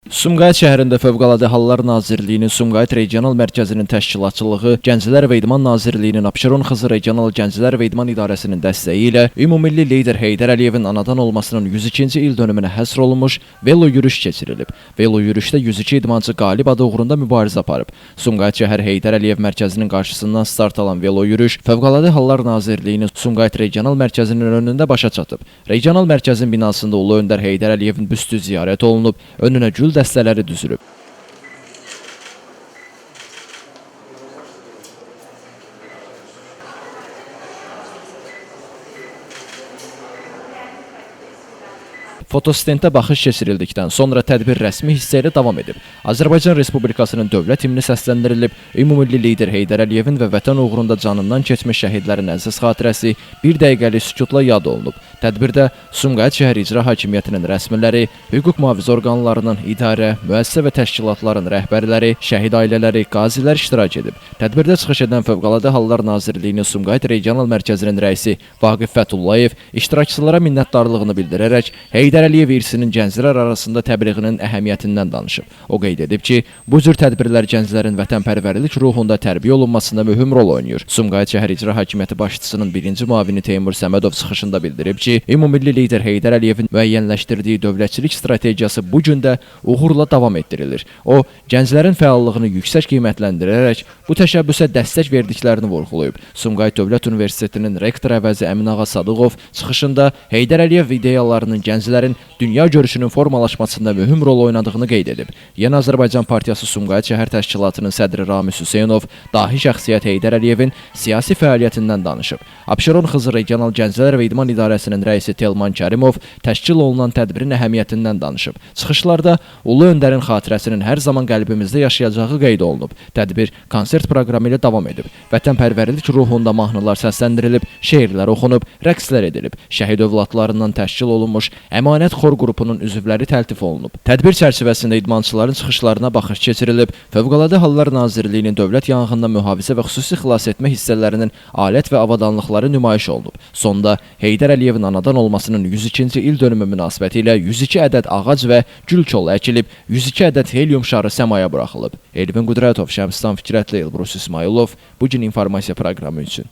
Sumqayıt şəhərində Fövqəladə Hallar Nazirliyinin Sumqayıt Regional Mərkəzinin təşkilatçılığı, Gənclər və İdman Nazirliyinin Abşeron Xızı Regional Gənclər və İdman İdarəsinin dəstəyi ilə ümummilli lider Heydər Əliyevin anadan olmasının 102-ci il dönümünə həsr olunmuş velo yürüyüş keçirilib. Velo yürüyüşdə 102 idmançı qalib adı uğrunda mübarizə aparıb. Sumqayıt şəhər Heydər Əliyev mərkəzinin qarşısından start alan velo yürüyüş Fövqəladə Hallar Nazirliyinin Sumqayıt Regional Mərkəzinin önündə başa çatıb. Regional mərkəzin binasında Ulu Öndər Heydər Əliyevin büstü ziyarət olunub, önünə gül dəstələri düzülüb. Fotostentə baxış keçirildikdən sonra tədbir rəsmi hissə ilə davam edib. Azərbaycan Respublikasının dövlət himni səsləndirilib, ümumilli lider Heydər Əliyevin və vətən uğrunda canından keçmiş şəhidlərin əziz xatirəsi bir dəqiqəlik sükutla yad olunub. Tədbirdə Sumqayıt şəhər icra hakimiyyətinin rəsmiləri, hüquq mühafizə orqanlarının idarə, müəssisə və təşkilatların rəhbərləri, şəhid ailələri, qazilər iştirak edib. Tədbirdə çıxış edən Fövqəladə Hallar Nazirliyinin Sumqayıt Regional Mərkəzinin rəisi Vaqif Fətullayev iştirakçılara minnətdarlığını bildirərək Heydər Əliyev irsinin gənclər arasında təbliğinin əhəmiyyətindən danışıb. O qeyd edib ki, bu cür tədbirlər gənclərin vətənpərvərlik ruhunda tərbiyə olunmasında mühüm rol oynayır. Sumqayıt şəhər icra hakimiyyəti başçısının birinci müavini Teymur Səmədov çıxışında bildirib ki, ümumilli lider Heydər Əliyevin müəyyənləşdirdiyi dövlətçilik strategiyası bu gün də uğurla davam etdirilir. O, gənclərin fəallığını yüksək qiymətləndirərək bu təşəbbüsə dəstək verdiklərini vurğulayıb. Sumqayıt Dövlət Universitetinin rektor əvəzi Əminağa Sadıqov çıxışında Heydər Əliyev ideyalarının gənclərin dünya görüşünün formalaşmasında mühüm rol oynadığını qeyd edib. Yeni Azərbaycan Partiyası Sumqayıt şəhər təşkilatının sədri Ramiz Hüseynov dahi şəxsiyyət Heydər Əliyevin siyasi fəaliyyətindən danışıb. Abşeron Xızı Regional Gənclər və İdman İdarəsinin rəisi Telman Kərimov təşkil olunan tədbirin əhəmiyyətindən danışıb. Çıxışlarda Ulu Öndərin xatirəsinin hər zaman qəlbimizdə yaşayacağı qeyd olunub. Tədbir konsert proqramı ilə davam edib. Vətənpərvərlik ruhunda mahnılar səsləndirilib, şeirlər oxunub, rəqslər edilib. Şəhid övladlarından təşkil olunmuş Əmanət xor qrupunun üzvləri təltif olunub. Tədbir çərçivəsində idmançıların çıxışlarına baxış keçirilib, Fövqəladə Hallar Nazirliyinin dövlət yanğından mühafizə və xüsusi xilas etmə hissələrinin alət və avadanlıqları nümayiş olunub. Sonda Heydər Əliyevin anadan olmasının 102-ci il dönümü münasibətilə 102 ədəd ağac və gül kolu əkilib, 102 ədəd helium şarı səmaya buraxılıb. Elvin Qudrətov, Şəmstan Fikrətli, Elbrus İsmailov bu gün informasiya proqramı üçün.